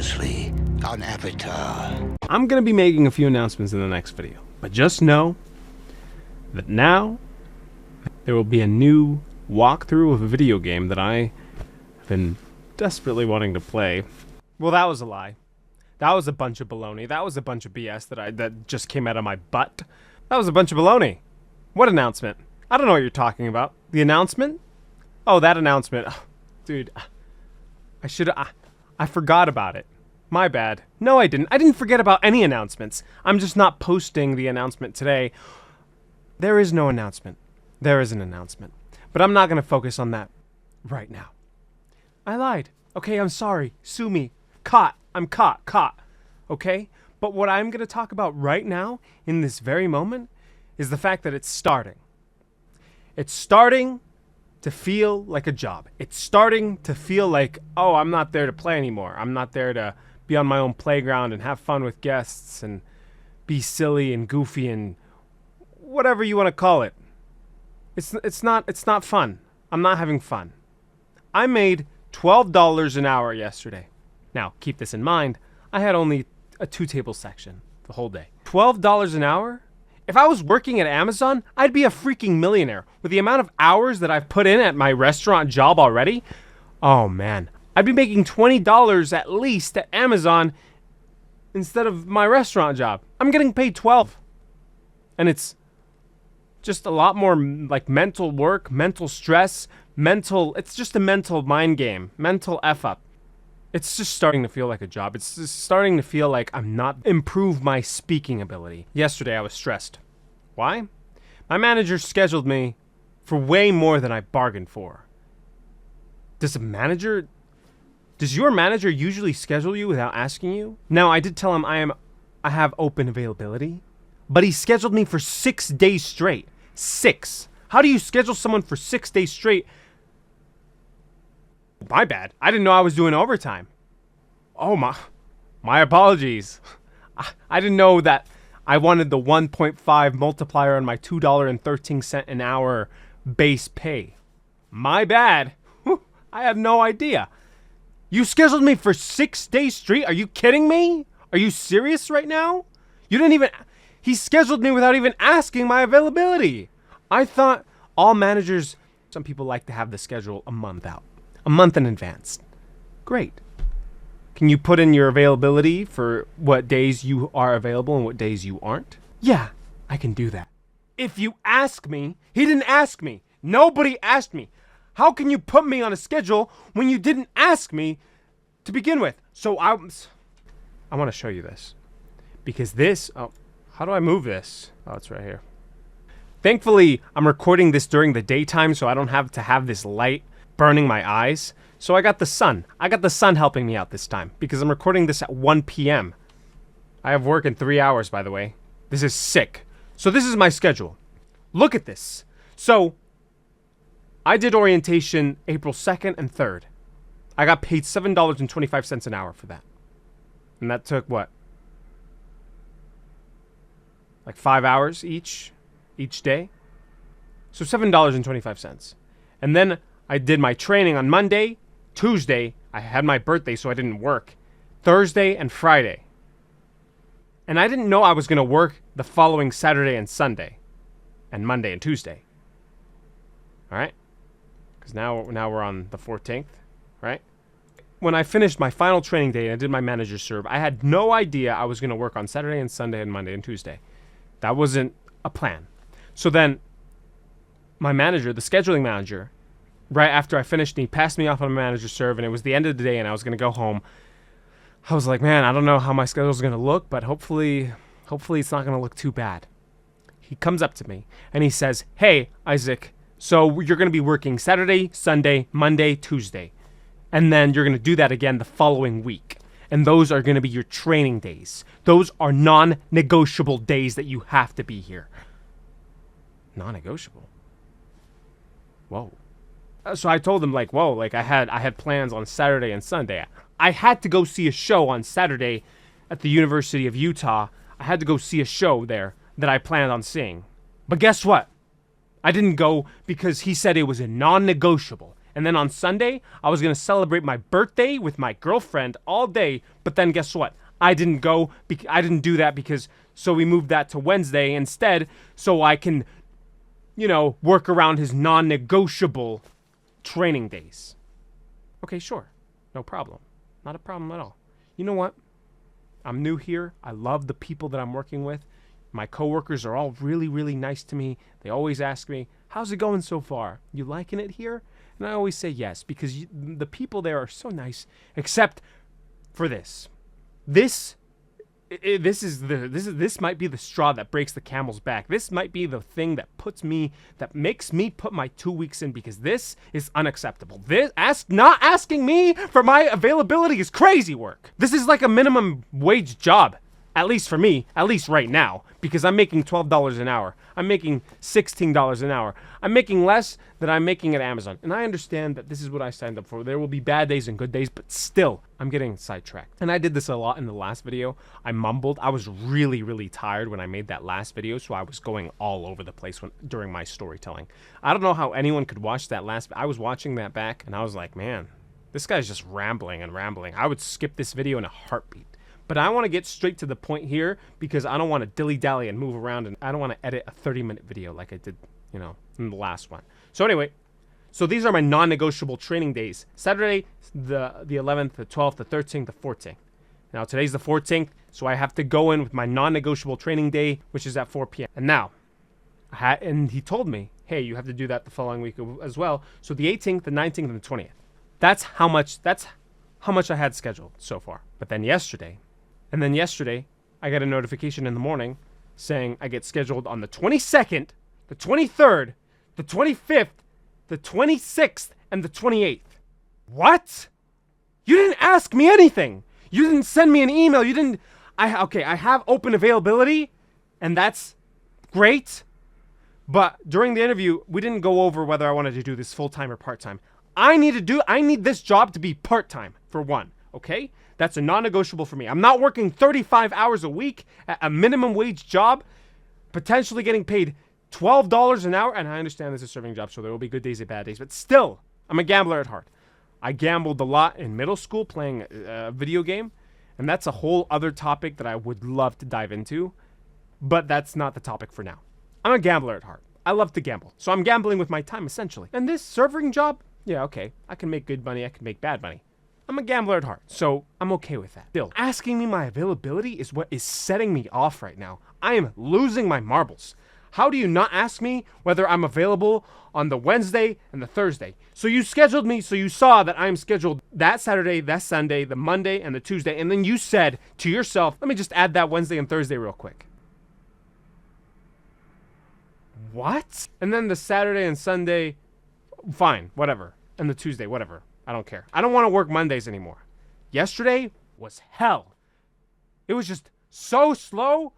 previously on Avatar. I'm going to be making a few announcements in the next video, but just know that now there will be a new walkthrough of a video game that I have been desperately wanting to play. Well, that was a lie. That was a bunch of baloney. That was a bunch of BS that just came out of my butt. That was a bunch of baloney. What announcement? I don't know what you're talking about. The announcement? Oh, that announcement. Oh, dude, I forgot about it. My bad. No, I didn't. I didn't forget about any announcements. I'm just not posting the announcement today. There is no announcement. There is an announcement. But I'm not going to focus on that right now. I lied. Okay, I'm sorry. Sue me. Caught. I'm caught. Okay? But what I'm going to talk about right now, in this very moment, is the fact that it's starting. It's starting to feel like a job. It's starting to feel like, oh, I'm not there to play anymore. I'm not there to be on my own playground and have fun with guests and be silly and goofy and whatever you want to call it. It's not fun. I'm not having fun. I made $12 an hour yesterday. Now, keep this in mind. I had only a 2-table section the whole day. $12 an hour? If I was working at Amazon, I'd be a freaking millionaire. With the amount of hours that I've put in at my restaurant job already, oh man, I'd be making $20 at least at Amazon instead of my restaurant job. I'm getting paid $12. And it's just a lot more like mental work, mental stress, it's just a mental mind game, mental F-up. It's just starting to feel like a job. It's just starting to feel like I'm not improve my speaking ability. Yesterday I was stressed. Why? My manager scheduled me for way more than I bargained for. Does your manager usually schedule you without asking you? Now, I did tell him I have open availability, but he scheduled me for 6 days straight. 6. How do you schedule someone for 6 days straight? My bad. I didn't know I was doing overtime. Oh, my apologies. I didn't know that I wanted the 1.5 multiplier on my $2.13 an hour base pay. My bad. I had no idea. You scheduled me for 6 days straight? Are you kidding me? Are you serious right now? He scheduled me without even asking my availability. I thought all managers, some people like to have the schedule a month out. A month in advance. Great. Can you put in your availability for what days you are available and what days you aren't? Yeah, I can do that. If you ask me, he didn't ask me. Nobody asked me. How can you put me on a schedule when you didn't ask me to begin with? So I want to show you this. Because how do I move this? Oh, it's right here. Thankfully, I'm recording this during the daytime, so I don't have to have this light burning my eyes. So I got the sun. Helping me out this time because I'm recording this at 1 p.m. I have work in 3 hours, by the way. This is sick. So this is my schedule. Look at this. So I did orientation April 2nd and 3rd. I got paid $7.25 an hour for that. And that took what? Like 5 hours each day? So $7.25. And then I did my training on Monday, Tuesday, I had my birthday so I didn't work, Thursday and Friday. And I didn't know I was going to work the following Saturday and Sunday, and Monday and Tuesday. All right? Because now we're on the 14th, right? When I finished my final training day and I did my manager serve, I had no idea I was going to work on Saturday and Sunday and Monday and Tuesday. That wasn't a plan. So then my manager, the scheduling manager, right after I finished, he passed me off on my manager serve, and it was the end of the day, and I was going to go home. I was like, man, I don't know how my schedule's going to look, but hopefully it's not going to look too bad. He comes up to me, and he says, hey, Isaac, so you're going to be working Saturday, Sunday, Monday, Tuesday, and then you're going to do that again the following week, and those are going to be your training days. Those are non-negotiable days that you have to be here. Non-negotiable? Whoa. So I told him, like, whoa, like I had plans on Saturday and Sunday. I had to go see a show on Saturday at the University of Utah. I had to go see a show there that I planned on seeing. But guess what? I didn't go because he said it was a non-negotiable. And then on Sunday, I was going to celebrate my birthday with my girlfriend all day. But then guess what? I didn't go. I didn't do that because, so we moved that to Wednesday instead so I can, work around his non-negotiable training days. Okay, sure. No problem. Not a problem at all. You know what? I'm new here. I love the people that I'm working with. My coworkers are all really, really nice to me. They always ask me, how's it going so far? You liking it here? And I always say yes, because the people there are so nice, except for this. This might be the straw that breaks the camel's back. This might be the thing that makes me put my 2 weeks in, because this is unacceptable. Not asking me for my availability is crazy work. This is like a minimum wage job, at least for me, at least right now, because I'm making $12 an hour. I'm making $16 an hour. I'm making less than I'm making at Amazon. And I understand that this is what I signed up for. There will be bad days and good days, but still, I'm getting sidetracked. And I did this a lot in the last video. I mumbled. I was really, really tired when I made that last video, so I was going all over the place during my storytelling. I don't know how anyone could watch that I was watching that back, and I was like, man, this guy's just rambling and rambling. I would skip this video in a heartbeat. But I want to get straight to the point here because I don't want to dilly-dally and move around, and I don't want to edit a 30-minute video like I did, in the last one. So anyway, these are my non-negotiable training days. Saturday, the 11th, the 12th, the 13th, the 14th. Now, today's the 14th, so I have to go in with my non-negotiable training day, which is at 4 p.m. And now, and he told me, hey, you have to do that the following week as well. So the 18th, the 19th, and the 20th. That's how much I had scheduled so far. But then yesterday, I got a notification in the morning saying I get scheduled on the 22nd, the 23rd, the 25th, the 26th, and the 28th. What? You didn't ask me anything. You didn't send me an email. You didn't. I have open availability, and that's great. But during the interview, we didn't go over whether I wanted to do this full-time or part-time. I need this job to be part-time, for one, okay? That's a non-negotiable for me. I'm not working 35 hours a week at a minimum wage job, potentially getting paid $12 an hour. And I understand this is a serving job, so there will be good days and bad days. But still, I'm a gambler at heart. I gambled a lot in middle school playing a video game. And that's a whole other topic that I would love to dive into. But that's not the topic for now. I'm a gambler at heart. I love to gamble. So I'm gambling with my time, essentially. And this serving job, yeah, okay. I can make good money. I can make bad money. I'm a gambler at heart, so I'm okay with that. Still, asking me my availability is what is setting me off right now. I am losing my marbles. How do you not ask me whether I'm available on the Wednesday and the Thursday? So you scheduled me, so you saw that I'm scheduled that Saturday, that Sunday, the Monday, and the Tuesday, and then you said to yourself, let me just add that Wednesday and Thursday real quick. What? And then the Saturday and Sunday, fine, whatever. And the Tuesday, whatever. I don't care. I don't want to work Mondays anymore. Yesterday was hell. It was just so slow.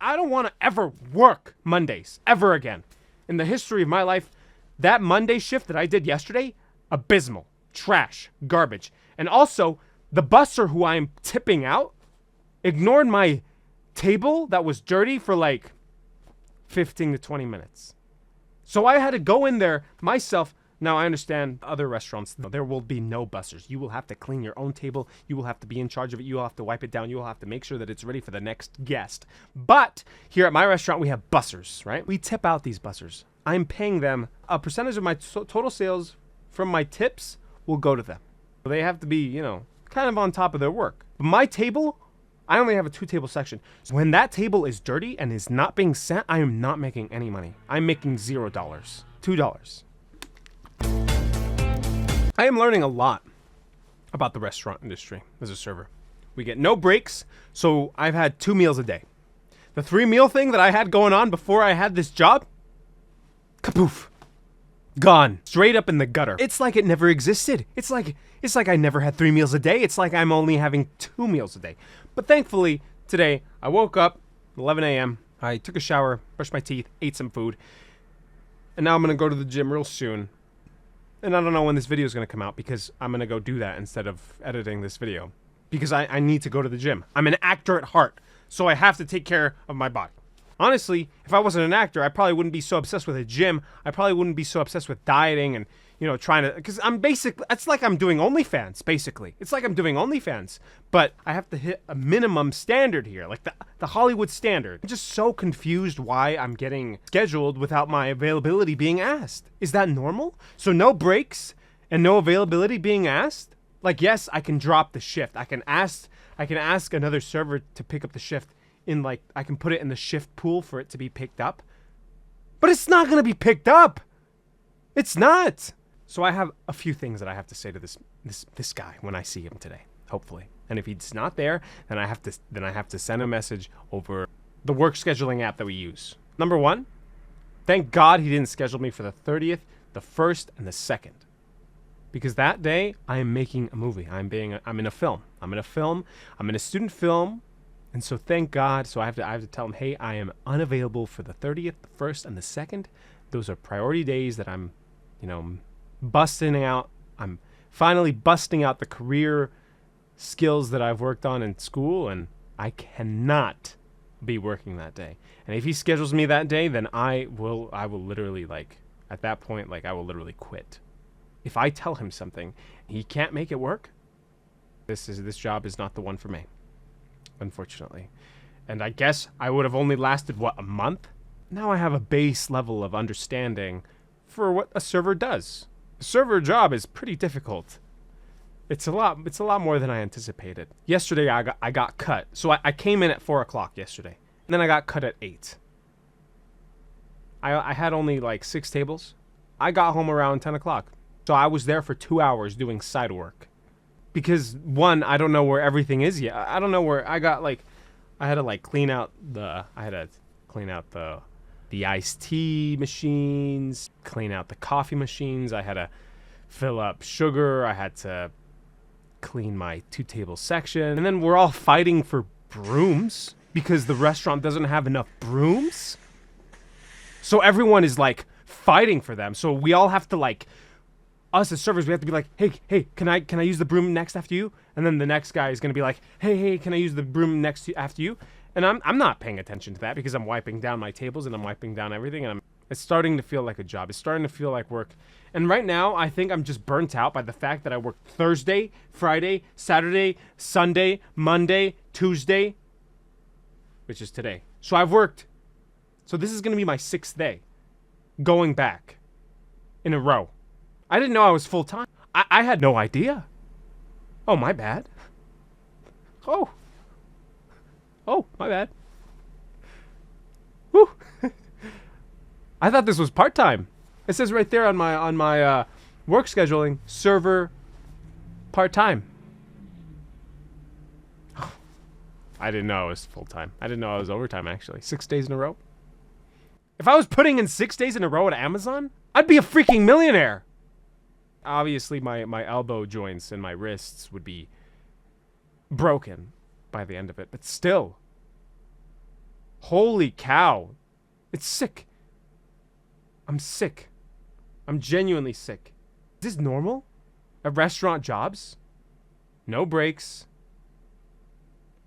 I don't want to ever work Mondays ever again. In the history of my life, that Monday shift that I did yesterday, abysmal, trash, garbage. And also, the busser who I'm tipping out ignored my table that was dirty for like 15 to 20 minutes. So I had to go in there myself. Now, I understand other restaurants, there will be no bussers. You will have to clean your own table. You will have to be in charge of it. You will have to wipe it down. You will have to make sure that it's ready for the next guest. But here at my restaurant, we have bussers, right? We tip out these bussers. I'm paying them a percentage of my total sales from my tips will go to them. They have to be, kind of on top of their work. But my table, I only have a 2-table section. So when that table is dirty and is not being sent, I am not making any money. I'm making $0. $2. I am learning a lot about the restaurant industry as a server. We get no breaks, so I've had 2 meals a day. The 3-meal thing that I had going on before I had this job, kapoof, gone, straight up in the gutter. It's like it never existed. It's like I never had 3 meals a day. It's like I'm only having 2 meals a day. But thankfully, today, I woke up at 11 a.m., I took a shower, brushed my teeth, ate some food, and now I'm going to go to the gym real soon. And I don't know when this video is going to come out because I'm going to go do that instead of editing this video. Because I need to go to the gym. I'm an actor at heart, so I have to take care of my body. Honestly, if I wasn't an actor, I probably wouldn't be so obsessed with a gym. I probably wouldn't be so obsessed with dieting and, trying to, because it's like I'm doing OnlyFans, basically. It's like I'm doing OnlyFans, but I have to hit a minimum standard here, like the Hollywood standard. I'm just so confused why I'm getting scheduled without my availability being asked. Is that normal? So no breaks and no availability being asked? Like, yes, I can drop the shift. I can ask another server to pick up the shift I can put it in the shift pool for it to be picked up. But it's not going to be picked up. It's not. So I have a few things that I have to say to this guy when I see him today, hopefully. And if he's not there, then I have to send a message over the work scheduling app that we use. Number one, thank God he didn't schedule me for the 30th, the 1st, and the 2nd. Because that day I am making a movie. I'm in a film. I'm in a student film. And so thank God. So I have to tell him, hey, I am unavailable for the 30th, the 1st, and the 2nd. Those are priority days that I'm, busting out. I'm finally busting out the career skills that I've worked on in school, and I cannot be working that day. And if he schedules me that day, then I will literally, at that point, I will literally quit. If I tell him something, he can't make it work, this job is not the one for me, unfortunately. And I guess I would have only lasted, a month? Now I have a base level of understanding for what a server does. A server job is pretty difficult. It's a lot more than I anticipated. Yesterday I got cut. So I came in at 4 o'clock yesterday. And then I got cut at 8. I had only 6 tables. I got home around 10 o'clock. So I was there for 2 hours doing side work. Because one, I don't know where everything is yet. I don't know where I got I had to clean out the iced tea machines, clean out the coffee machines. I had to fill up sugar. I had to clean my 2-table section. And then we're all fighting for brooms because the restaurant doesn't have enough brooms. So everyone is fighting for them. So we all have to us as servers, we have to be like, hey, can I use the broom next after you? And then the next guy is going to be like, hey, can I use the broom after you? And I'm not paying attention to that because I'm wiping down my tables and I'm wiping down everything. And it's starting to feel like a job. It's starting to feel like work. And right now, I think I'm just burnt out by the fact that I work Thursday, Friday, Saturday, Sunday, Monday, Tuesday, which is today. So I've worked. So this is going to be my 6th day going back in a row. I didn't know I was full-time. I had no idea. Oh, my bad. Oh, my bad. Whew. I thought this was part-time. It says right there on my work scheduling, server part-time. I didn't know it was full-time. I didn't know I was overtime, actually. 6 days in a row. If I was putting in 6 days in a row at Amazon, I'd be a freaking millionaire. Obviously, my elbow joints and my wrists would be broken by the end of it. But still. Holy cow. It's sick. I'm sick. I'm genuinely sick. Is this normal? At restaurant jobs? No breaks.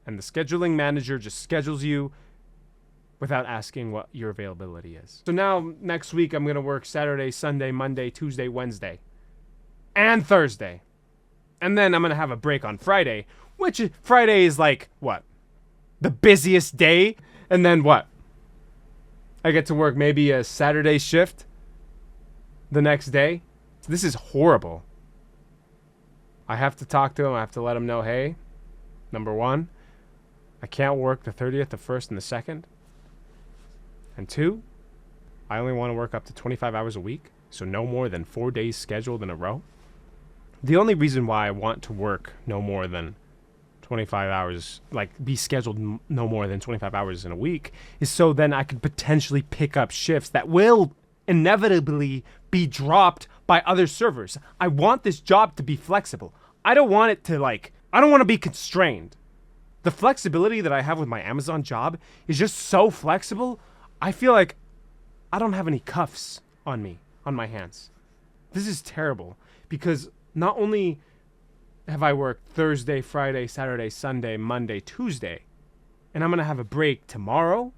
And the scheduling manager just schedules you without asking what your availability is. So now, next week, I'm going to work Saturday, Sunday, Monday, Tuesday, Wednesday. And Thursday. And then I'm going to have a break on Friday, which Friday is what? The busiest day? And then what? I get to work maybe a Saturday shift the next day. This is horrible. I have to talk to him. I have to let him know, hey, number one, I can't work the 30th, the 1st, and the 2nd. And 2, I only want to work up to 25 hours a week, so no more than 4 days scheduled in a row. The only reason why I want to work no more than 25 hours, be scheduled no more than 25 hours in a week, is so then I could potentially pick up shifts that will inevitably be dropped by other servers. I want this job to be flexible. I don't want it to I don't want to be constrained. The flexibility that I have with my Amazon job is just so flexible. I feel like I don't have any cuffs on me, on my hands. This is terrible because not only have I worked Thursday, Friday, Saturday, Sunday, Monday, Tuesday, and I'm going to have a break tomorrow,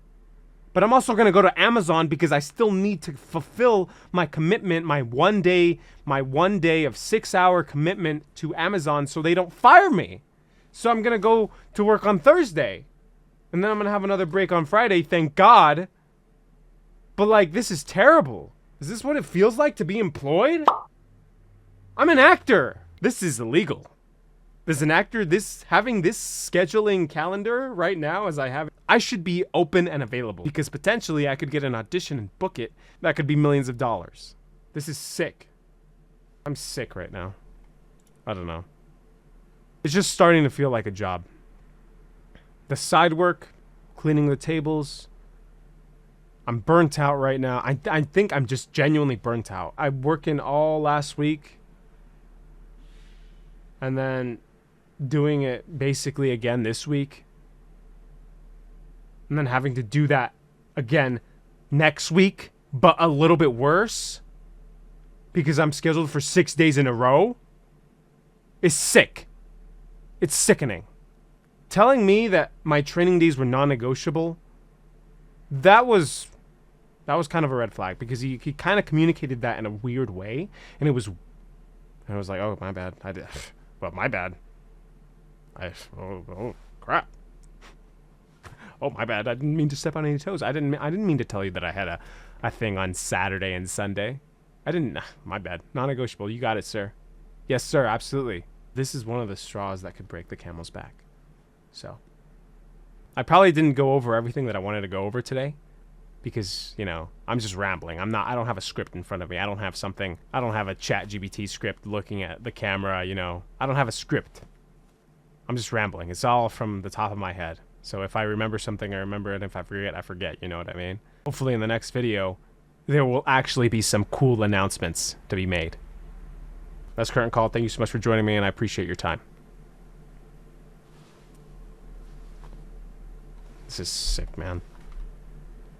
But I'm also going to go to Amazon because I still need to fulfill my commitment, my one day of 6-hour commitment to Amazon so they don't fire me. So I'm going to go to work on Thursday. And then I'm going to have another break on Friday, thank God. But like, this is terrible. Is this what it feels like to be employed? I'm an actor. This is illegal. As an actor, having this scheduling calendar right now as I have it, I should be open and available because potentially I could get an audition and book it. That could be millions of dollars. This is sick. I'm sick right now. I don't know. It's just starting to feel like a job. The side work, cleaning the tables. I'm burnt out right now. I think I'm just genuinely burnt out. I'm working all last week. And then doing it basically again this week. And then having to do that again next week, but a little bit worse. Because I'm scheduled for 6 days in a row. Is sick. It's sickening. Telling me that my training days were non-negotiable, that was kind of a red flag because he kind of communicated that in a weird way, and I was like, oh, my bad. Well, my bad. Oh crap. Oh, my bad. I didn't mean to step on any toes. I didn't mean to tell you that I had a thing on Saturday and Sunday. My bad. Non-negotiable. You got it, sir. Yes, sir. Absolutely. This is one of the straws that could break the camel's back. So, I probably didn't go over everything that I wanted to go over today because, you know, I'm just rambling. I don't have a script in front of me. I don't have a ChatGPT script looking at the camera, you know. I don't have a script. I'm just rambling. It's all from the top of my head. So if I remember something, I remember it. If I forget, I forget. You know what I mean? Hopefully in the next video, there will actually be some cool announcements to be made. That's Current Call. Thank you so much for joining me, and I appreciate your time. This is sick, man.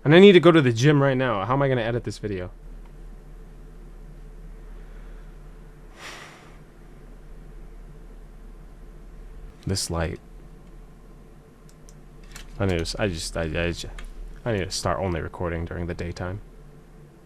And I need to go to the gym right now. How am I going to edit this video? This light. I need to start only recording during the daytime.